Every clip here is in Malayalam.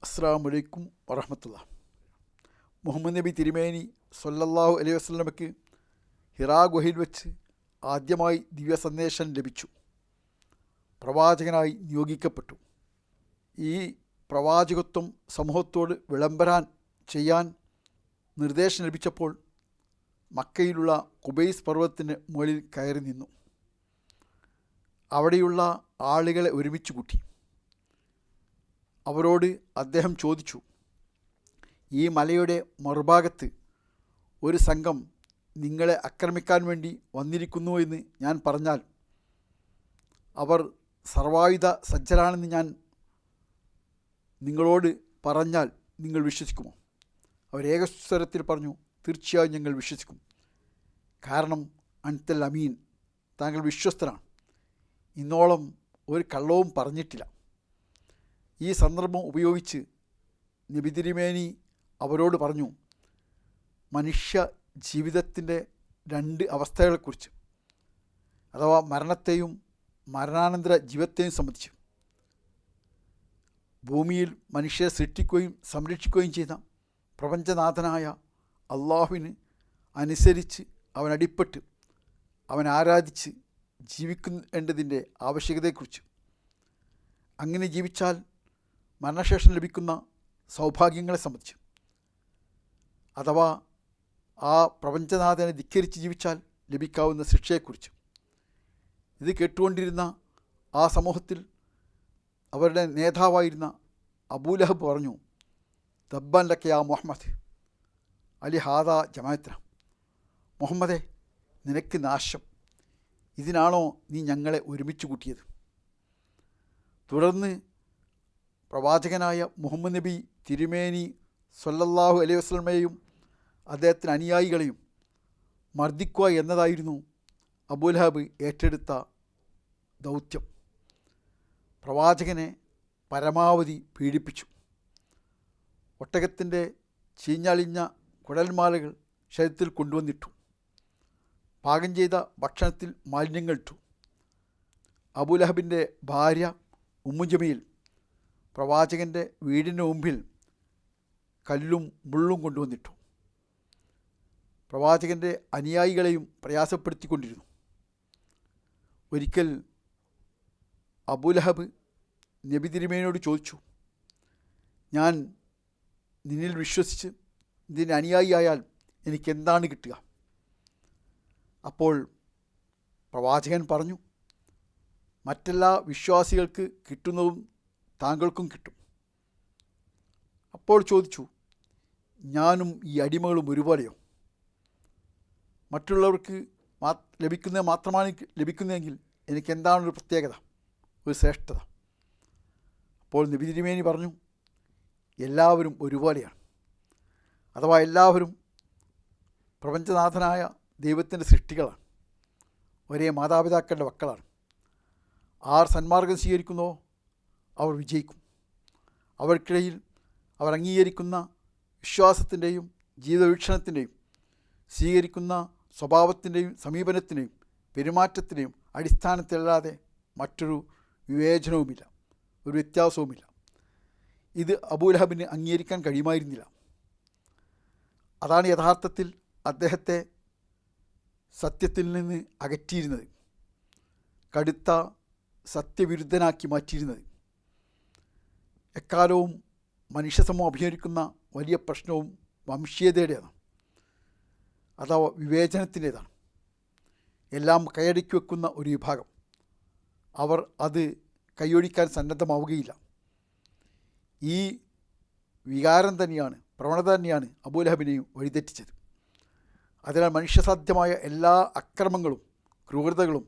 അസ്സലാമു അലൈക്കും വറഹ്മത്തുള്ളാഹി. മുഹമ്മദ് നബി തിരുമേനി സ്വല്ലല്ലാഹു അലൈഹി വസല്ലമയ്ക്ക് ഹിറാ ഗുഹയിൽ വെച്ച് ആദ്യമായി ദിവ്യ സന്ദേശം ലഭിച്ചു. പ്രവാചകനായി നിയോഗിക്കപ്പെട്ടു. ഈ പ്രവാചകത്വം സമൂഹത്തോട് വിളംബരം ചെയ്യാൻ നിർദ്ദേശം ലഭിച്ചപ്പോൾ മക്കയിലുള്ള ഖുബൈസ് പർവ്വതത്തിന് മുകളിൽ കയറി നിന്നു. അവിടെയുള്ള ആളുകളെ ഒരുമിച്ച് കൂട്ടി. അവരോട് അദ്ദേഹം ചോദിച്ചു, ഈ മലയുടെ മറുഭാഗത്ത് ഒരു സംഘം നിങ്ങളെ ആക്രമിക്കാൻ വേണ്ടി വന്നിരിക്കുന്നു എന്ന് ഞാൻ പറഞ്ഞാൽ അവർ സർവായുധ സജ്ജരാണെന്ന് ഞാൻ നിങ്ങളോട് പറഞ്ഞാൽ നിങ്ങൾ വിശ്വസിക്കുമോ? അവർ ഏകസ്വരത്തിൽ പറഞ്ഞു, തീർച്ചയായും ഞങ്ങൾ വിശ്വസിക്കും. കാരണം അൻതൽ അമീൻ, താങ്കൾ വിശ്വസ്തനാണ്, ഇന്നോളം ഒരു കള്ളവും പറഞ്ഞിട്ടില്ല. ഈ സന്ദർഭം ഉപയോഗിച്ച് നബി തിരുമേനി അവരോട് പറഞ്ഞു, മനുഷ്യ ജീവിതത്തിൻ്റെ രണ്ട് അവസ്ഥകളെക്കുറിച്ച്, അഥവാ മരണത്തെയും മരണാനന്തര ജീവിതത്തെയും സംബന്ധിച്ച്. ഭൂമിയിൽ മനുഷ്യരെ സൃഷ്ടിക്കുകയും സംരക്ഷിക്കുകയും ചെയ്ത പ്രപഞ്ചനാഥനായ അള്ളാഹുവിന് അനുസരിച്ച് അവനടിപ്പെട്ട് അവൻ ആരാധിച്ച് ജീവിക്കേണ്ടതിൻ്റെ ആവശ്യകതയെക്കുറിച്ച്. അങ്ങനെ ജീവിച്ചാൽ മരണശേഷം ലഭിക്കുന്ന സൗഭാഗ്യങ്ങളെ സംബന്ധിച്ച്, അഥവാ ആ പ്രപഞ്ചനാഥനെ ധിക്കരിച്ച് ജീവിച്ചാൽ ലഭിക്കാവുന്ന ശിക്ഷയെക്കുറിച്ച്. ഇത് കേട്ടുകൊണ്ടിരുന്ന ആ സമൂഹത്തിൽ അവരുടെ നേതാവായിരുന്ന അബൂലഹബ് പറഞ്ഞു, തബ്ബൻ ലക യാ മുഹമ്മദ് അലി ഹാദ ജമാഅത്ന. മുഹമ്മദെ, നിനക്ക് നാശം, ഇതിനാണോ നീ ഞങ്ങളെ ഒരുമിച്ച് കൂട്ടിയത്? തുടർന്ന് പ്രവാചകനായ മുഹമ്മദ് നബി തിരുമേനി സ്വല്ലല്ലാഹു അലൈഹി വസല്ലമയെയും അദ്ദേഹത്തിന് അനുയായികളെയും മർദ്ദിക്കുക എന്നതായിരുന്നു അബൂലഹബ് ഏറ്റെടുത്ത ദൗത്യം. പ്രവാചകനെ പരമാവധി പീഡിപ്പിച്ചു. ഒട്ടകത്തിൻ്റെ ചീഞ്ഞളിഞ്ഞ കുഴൽമാലകൾ ശരീരത്തിൽ കൊണ്ടുവന്നിട്ടു. പാകം ചെയ്ത ഭക്ഷണത്തിൽ മാലിന്യങ്ങൾ ഇട്ടു. അബൂലഹബിൻ്റെ ഭാര്യ ഉമ്മു ജമീൽ പ്രവാചകൻ്റെ വീടിന് മുമ്പിൽ കല്ലും മുള്ളും കൊണ്ടുവന്നിട്ടു. പ്രവാചകൻ്റെ അനുയായികളെയും പ്രയാസപ്പെടുത്തിക്കൊണ്ടിരുന്നു. ഒരിക്കൽ അബൂലഹബ് നബി തിരുമേനിയോട് ചോദിച്ചു, ഞാൻ നിന്നിൽ വിശ്വസിച്ച് ഇതിന് അനുയായിയായാൽ എനിക്കെന്താണ് കിട്ടുക? അപ്പോൾ പ്രവാചകൻ പറഞ്ഞു, മറ്റെല്ലാ വിശ്വാസികൾക്ക് കിട്ടുന്നതും താങ്കൾക്കും കിട്ടും. അപ്പോൾ ചോദിച്ചു, ഞാനും ഈ അടിമകളും ഒരുപോലെയോ? മറ്റുള്ളവർക്ക് ലഭിക്കുന്നത് മാത്രമാണ് ലഭിക്കുന്നതെങ്കിൽ എനിക്കെന്താണൊരു പ്രത്യേകത, ഒരു ശ്രേഷ്ഠത? അപ്പോൾ നബി തിരുമേനി പറഞ്ഞു, എല്ലാവരും ഒരുപോലെയാണ്. അഥവാ എല്ലാവരും പ്രപഞ്ചനാഥനായ ദൈവത്തിൻ്റെ സൃഷ്ടികളാണ്, ഒരേ മാതാപിതാക്കളുടെ മക്കളാണ്. ആർ സന്മാർഗം സ്വീകരിക്കുന്നോ അവർ വിജയിക്കും. അവർക്കിടയിൽ അവർ അംഗീകരിക്കുന്ന വിശ്വാസത്തിൻ്റെയും ജീവിതവീക്ഷണത്തിൻ്റെയും സ്വീകരിക്കുന്ന സ്വഭാവത്തിൻ്റെയും സമീപനത്തിൻ്റെയും പെരുമാറ്റത്തിൻ്റെയും അടിസ്ഥാനത്തിലല്ലാതെ മറ്റൊരു വിവേചനവുമില്ല, ഒരു വ്യത്യാസവുമില്ല. ഇത് അബൂലഹബിന് അംഗീകരിക്കാൻ കഴിയുമായിരുന്നില്ല. അതാണ് യഥാർത്ഥത്തിൽ അദ്ദേഹത്തെ സത്യത്തിൽ നിന്ന് അകറ്റിയിരുന്നത്, കടുത്ത സത്യവിരുദ്ധനാക്കി മാറ്റിയിരുന്നത്. എക്കാലവും മനുഷ്യസമൂഹം അഭിമുഖീകരിക്കുന്ന വലിയ പ്രശ്നവും വംശീയതയുടേതാണ്, അഥവാ വിവേചനത്തിൻ്റേതാണ്. എല്ലാം കൈയടക്കി വെക്കുന്ന ഒരു വിഭാഗം, അവർ അത് കൈയൊഴിക്കാൻ സന്നദ്ധമാവുകയില്ല. ഈ വികാരം തന്നെയാണ്, പ്രവണത തന്നെയാണ് അബൂലഹബിനെയും വഴിതെറ്റിച്ചത്. അതിനാൽ മനുഷ്യസാധ്യമായ എല്ലാ അക്രമങ്ങളും ക്രൂരതകളും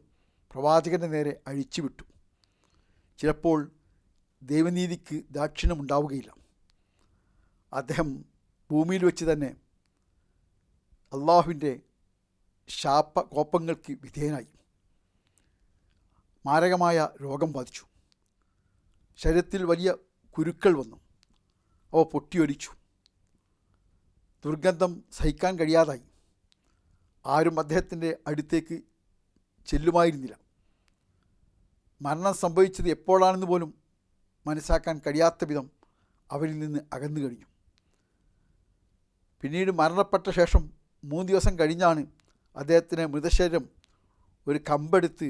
പ്രവാചകൻ്റെ നേരെ അഴിച്ചുവിട്ടു. ചിലപ്പോൾ ദൈവനീതിക്ക് ദാക്ഷിണ്യമുണ്ടാവുകയില്ല. അദ്ദേഹം ഭൂമിയിൽ വെച്ച് തന്നെ അള്ളാഹുവിൻ്റെ കോപങ്ങൾക്ക് വിധേയനായി. മാരകമായ രോഗം ബാധിച്ചു. ശരീരത്തിൽ വലിയ കുരുക്കൾ വന്നു. അവ പൊട്ടിയൊലിച്ചു. ദുർഗന്ധം സഹിക്കാൻ കഴിയാതായി. ആരും അദ്ദേഹത്തിൻ്റെ അടുത്തേക്ക് ചെല്ലുമായിരുന്നില്ല. മരണം സംഭവിച്ചത് എപ്പോഴാണെന്ന് പോലും മനസ്സിലാക്കാൻ കഴിയാത്ത വിധം അവരിൽ നിന്ന് അകന്നു കഴിഞ്ഞു. പിന്നീട് മരണപ്പെട്ട ശേഷം 3 ദിവസം കഴിഞ്ഞാണ് അദ്ദേഹത്തിൻ്റെ മൃതശരീരം ഒരു കമ്പെടുത്ത്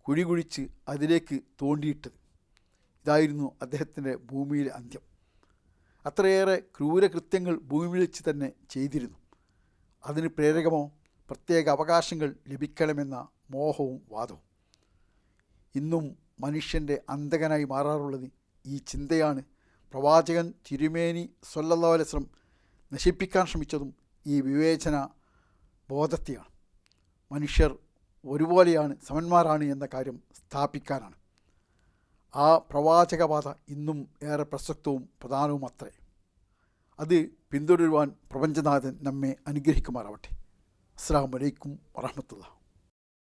കുഴി കുഴിച്ച് അതിലേക്ക് തോണ്ടിയിട്ടത്. ഇതായിരുന്നു അദ്ദേഹത്തിൻ്റെ ഭൂമിയിലെ അന്ത്യം. അത്രയേറെ ക്രൂരകൃത്യങ്ങൾ ഭൂമിയിൽ വെച്ച് തന്നെ ചെയ്തിരുന്നു. അതിന് പ്രേരകമോ പ്രത്യേക അവകാശങ്ങൾ ലഭിക്കണമെന്ന മോഹവും വാദവും. ഇന്നും മനുഷ്യൻ്റെ അന്തകനായി മാറാറുള്ളത് ഈ ചിന്തയാണ്. പ്രവാചകൻ തിരുമേനി സ്വല്ലല്ലാഹു അലൈഹി വസല്ലം നശിപ്പിക്കാൻ ശ്രമിച്ചതും ഈ വിവേചന ബോധത്തെയാണ്. മനുഷ്യർ ഒരുപോലെയാണ്, സമന്മാരാണ് എന്ന കാര്യം സ്ഥാപിക്കാനാണ്. ആ പ്രവാചകപാത ഇന്നും ഏറെ പ്രസക്തവും പ്രധാനവും അത്രേ. അത് പിന്തുടരുവാൻ പ്രപഞ്ചനാഥൻ നമ്മെ അനുഗ്രഹിക്കുമാറാവട്ടെ. അസ്സലാമു അലൈക്കും വറഹ്മത്തുള്ളാഹി.